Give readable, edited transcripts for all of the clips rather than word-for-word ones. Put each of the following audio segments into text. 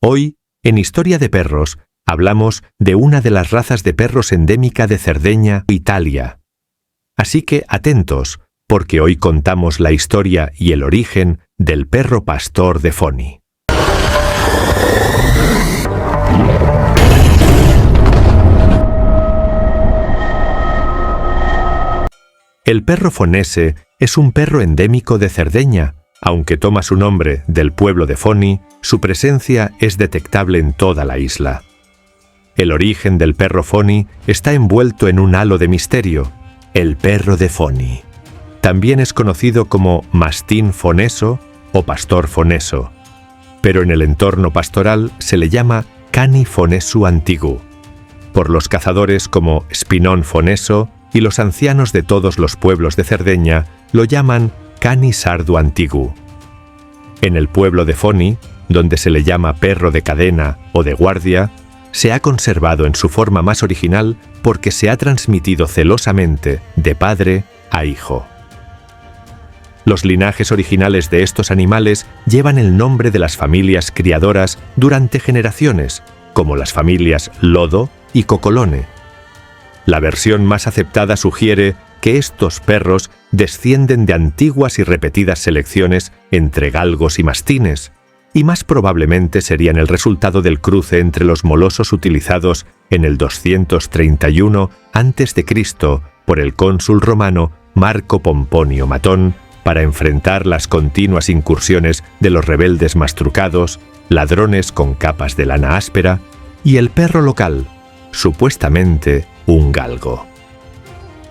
Hoy, en Historia de Perros, hablamos de una de las razas de perros endémica de Cerdeña, Italia. Así que atentos, porque hoy contamos la historia y el origen del perro pastor de Foni. El perro fonese es un perro endémico de Cerdeña. Aunque toma su nombre del pueblo de Foni, su presencia es detectable en toda la isla. El origen del perro Foni está envuelto en un halo de misterio, el perro de Foni. También es conocido como mastín foneso o pastor foneso, pero en el entorno pastoral se le llama cani fonesu antigu, por los cazadores como Spinón foneso, y los ancianos de todos los pueblos de Cerdeña lo llaman cani sardu antigu. En el pueblo de Foni, donde se le llama perro de cadena o de guardia, se ha conservado en su forma más original porque se ha transmitido celosamente de padre a hijo. Los linajes originales de estos animales llevan el nombre de las familias criadoras durante generaciones, como las familias Lodo y Cocolone. La versión más aceptada sugiere que estos perros descienden de antiguas y repetidas selecciones entre galgos y mastines, y más probablemente serían el resultado del cruce entre los molosos utilizados en el 231 a.C. por el cónsul romano Marco Pomponio Matón para enfrentar las continuas incursiones de los rebeldes mastrucados, ladrones con capas de lana áspera y el perro local, supuestamente un galgo.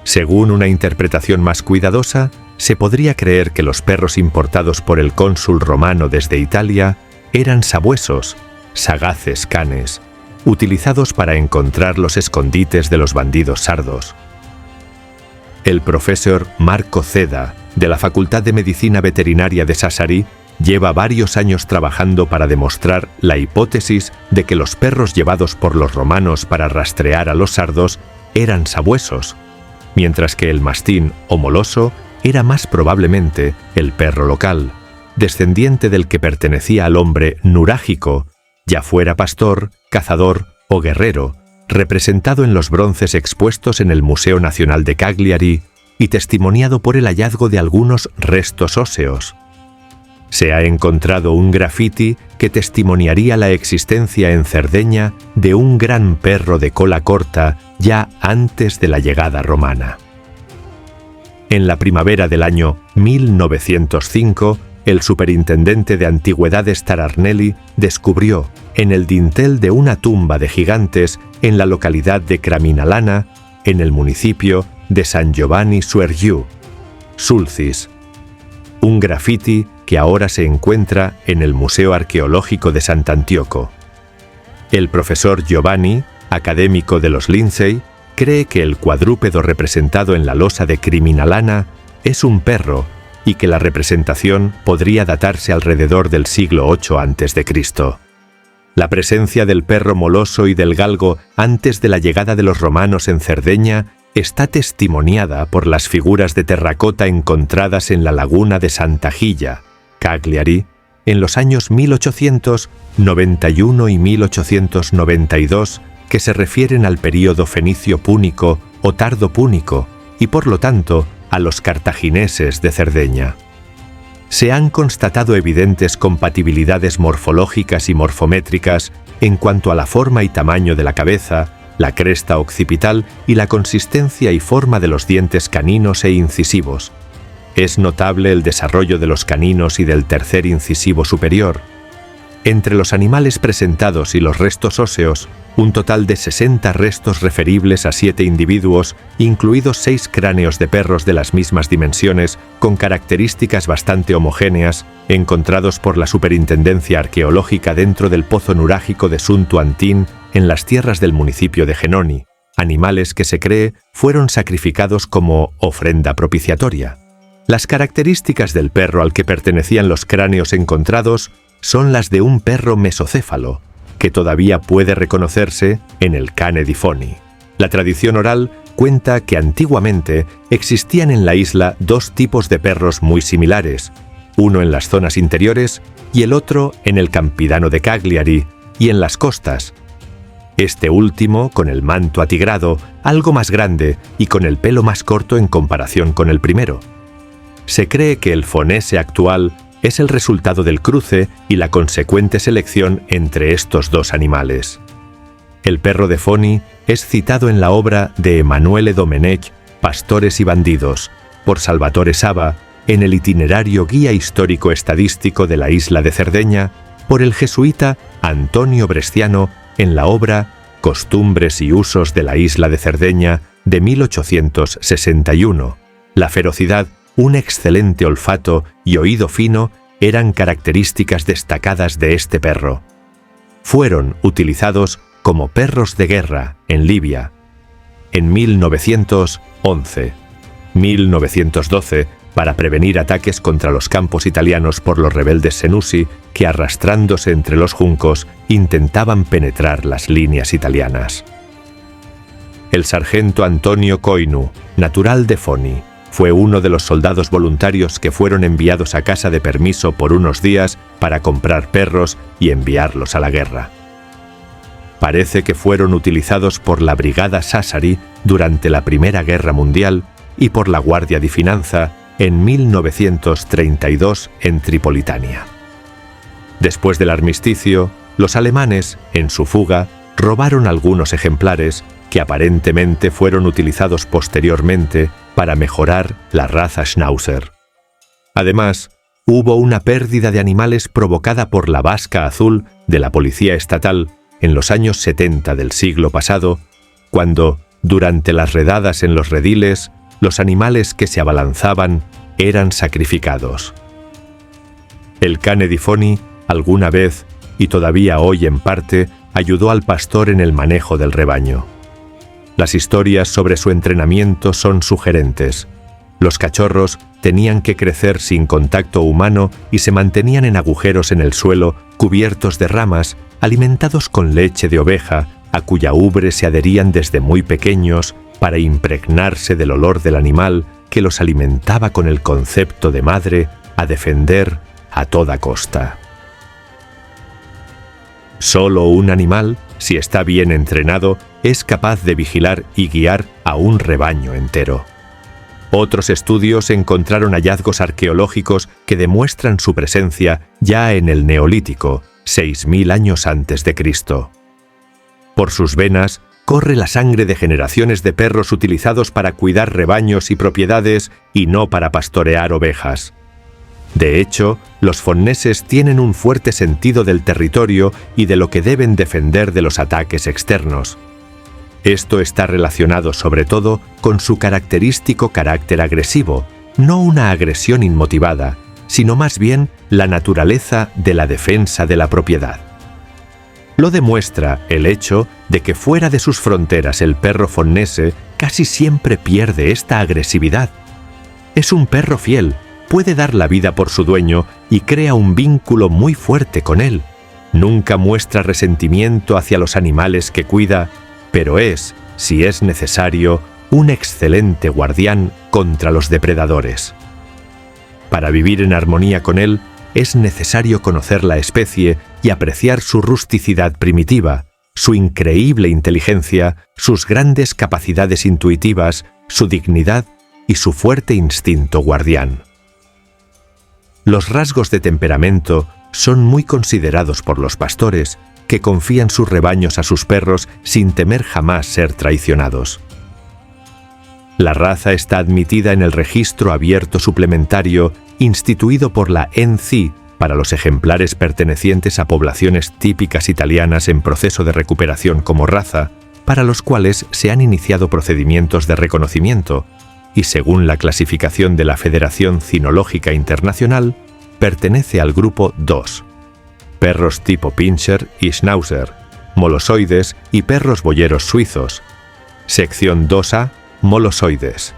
Según una interpretación más cuidadosa, se podría creer que los perros importados por el cónsul romano desde Italia eran sabuesos, sagaces canes, utilizados para encontrar los escondites de los bandidos sardos. El profesor Marco Ceda, de la Facultad de Medicina Veterinaria de Sassari, lleva varios años trabajando para demostrar la hipótesis de que los perros llevados por los romanos para rastrear a los sardos eran sabuesos, mientras que el mastín o moloso era más probablemente el perro local, descendiente del que pertenecía al hombre nurágico, ya fuera pastor, cazador o guerrero, representado en los bronces expuestos en el Museo Nacional de Cagliari y testimoniado por el hallazgo de algunos restos óseos. Se ha encontrado un grafiti que testimoniaría la existencia en Cerdeña de un gran perro de cola corta ya antes de la llegada romana. En la primavera del año 1905, el superintendente de antigüedades Tararnelli descubrió, en el dintel de una tumba de gigantes en la localidad de Craminalana, en el municipio de San Giovanni Suergiu, Sulcis, un grafiti que ahora se encuentra en el Museo Arqueológico de Sant'Antioco. El profesor Giovanni, académico de los Lindsay, cree que el cuadrúpedo representado en la losa de Criminalana es un perro y que la representación podría datarse alrededor del siglo VIII a.C. La presencia del perro moloso y del galgo antes de la llegada de los romanos en Cerdeña está testimoniada por las figuras de terracota encontradas en la laguna de Santa Gilla, Cagliari, en los años 1891 y 1892, que se refieren al período fenicio-púnico o tardo-púnico y por lo tanto a los cartagineses de Cerdeña. Se han constatado evidentes compatibilidades morfológicas y morfométricas en cuanto a la forma y tamaño de la cabeza, la cresta occipital y la consistencia y forma de los dientes caninos e incisivos. Es notable el desarrollo de los caninos y del tercer incisivo superior. Entre los animales presentados y los restos óseos, un total de 60 restos referibles a 7 individuos, incluidos 6 cráneos de perros de las mismas dimensiones, con características bastante homogéneas, encontrados por la Superintendencia Arqueológica dentro del pozo nurágico de Suntu Antin, en las tierras del municipio de Genoni, animales que se cree fueron sacrificados como ofrenda propiciatoria. Las características del perro al que pertenecían los cráneos encontrados son las de un perro mesocéfalo, que todavía puede reconocerse en el cane di Foni. La tradición oral cuenta que antiguamente existían en la isla 2 tipos de perros muy similares, uno en las zonas interiores y el otro en el Campidano de Cagliari, y en las costas. Este último con el manto atigrado, algo más grande y con el pelo más corto en comparación con el primero. Se cree que el fonese actual es el resultado del cruce y la consecuente selección entre estos dos animales. El perro de Foni es citado en la obra de Emanuele Domenech, Pastores y bandidos, por Salvatore Saba, en el itinerario Guía Histórico Estadístico de la isla de Cerdeña, por el jesuita Antonio Bresciano en la obra Costumbres y usos de la isla de Cerdeña de 1861. La ferocidad, un excelente olfato y oído fino eran características destacadas de este perro. Fueron utilizados como perros de guerra en Libia. En 1911, 1912, para prevenir ataques contra los campos italianos por los rebeldes senussi que, arrastrándose entre los juncos, intentaban penetrar las líneas italianas. El sargento Antonio Coinu, natural de Foni, fue uno de los soldados voluntarios que fueron enviados a casa de permiso por unos días para comprar perros y enviarlos a la guerra. Parece que fueron utilizados por la Brigada Sassari durante la Primera Guerra Mundial y por la Guardia di Finanza en 1932 en Tripolitania. Después del armisticio, los alemanes, en su fuga, robaron algunos ejemplares que aparentemente fueron utilizados posteriormente para mejorar la raza Schnauzer. Además, hubo una pérdida de animales provocada por la Vasca Azul de la Policía Estatal en los años 70 del siglo pasado, cuando, durante las redadas en los rediles, los animales que se abalanzaban eran sacrificados. El cane di Foni, alguna vez, y todavía hoy en parte, ayudó al pastor en el manejo del rebaño. Las historias sobre su entrenamiento son sugerentes. Los cachorros tenían que crecer sin contacto humano y se mantenían en agujeros en el suelo, cubiertos de ramas, alimentados con leche de oveja, a cuya ubre se adherían desde muy pequeños para impregnarse del olor del animal que los alimentaba con el concepto de madre a defender a toda costa. Solo un animal, si está bien entrenado, es capaz de vigilar y guiar a un rebaño entero. Otros estudios encontraron hallazgos arqueológicos que demuestran su presencia ya en el Neolítico, 6000 años antes de Cristo. Por sus venas corre la sangre de generaciones de perros utilizados para cuidar rebaños y propiedades y no para pastorear ovejas. De hecho, los fonneses tienen un fuerte sentido del territorio y de lo que deben defender de los ataques externos. Esto está relacionado sobre todo con su característico carácter agresivo, no una agresión inmotivada, sino más bien la naturaleza de la defensa de la propiedad. Lo demuestra el hecho de que fuera de sus fronteras el perro fonnese casi siempre pierde esta agresividad. Es un perro fiel, puede dar la vida por su dueño y crea un vínculo muy fuerte con él. Nunca muestra resentimiento hacia los animales que cuida, pero es, si es necesario, un excelente guardián contra los depredadores. Para vivir en armonía con él, es necesario conocer la especie y apreciar su rusticidad primitiva, su increíble inteligencia, sus grandes capacidades intuitivas, su dignidad y su fuerte instinto guardián. Los rasgos de temperamento son muy considerados por los pastores, que confían sus rebaños a sus perros sin temer jamás ser traicionados. La raza está admitida en el registro abierto suplementario instituido por la ENCI para los ejemplares pertenecientes a poblaciones típicas italianas en proceso de recuperación como raza, para los cuales se han iniciado procedimientos de reconocimiento, y según la clasificación de la Federación Cinológica Internacional, pertenece al grupo 2. Perros tipo Pinscher y Schnauzer, molosoides y perros boyeros suizos. Sección 2A, molosoides.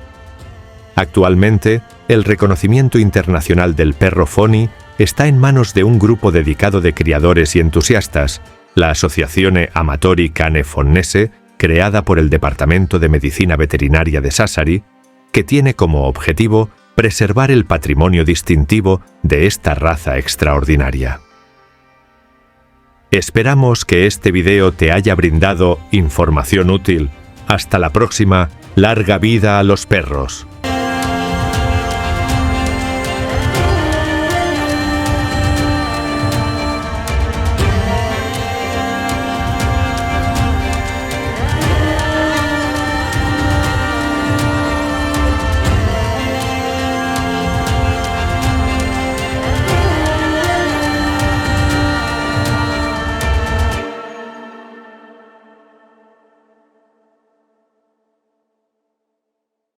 Actualmente, el reconocimiento internacional del perro Foni está en manos de un grupo dedicado de criadores y entusiastas, la Associazione Amatori Cane Fonnese, creada por el Departamento de Medicina Veterinaria de Sassari, que tiene como objetivo preservar el patrimonio distintivo de esta raza extraordinaria. Esperamos que este video te haya brindado información útil. Hasta la próxima. Larga vida a los perros.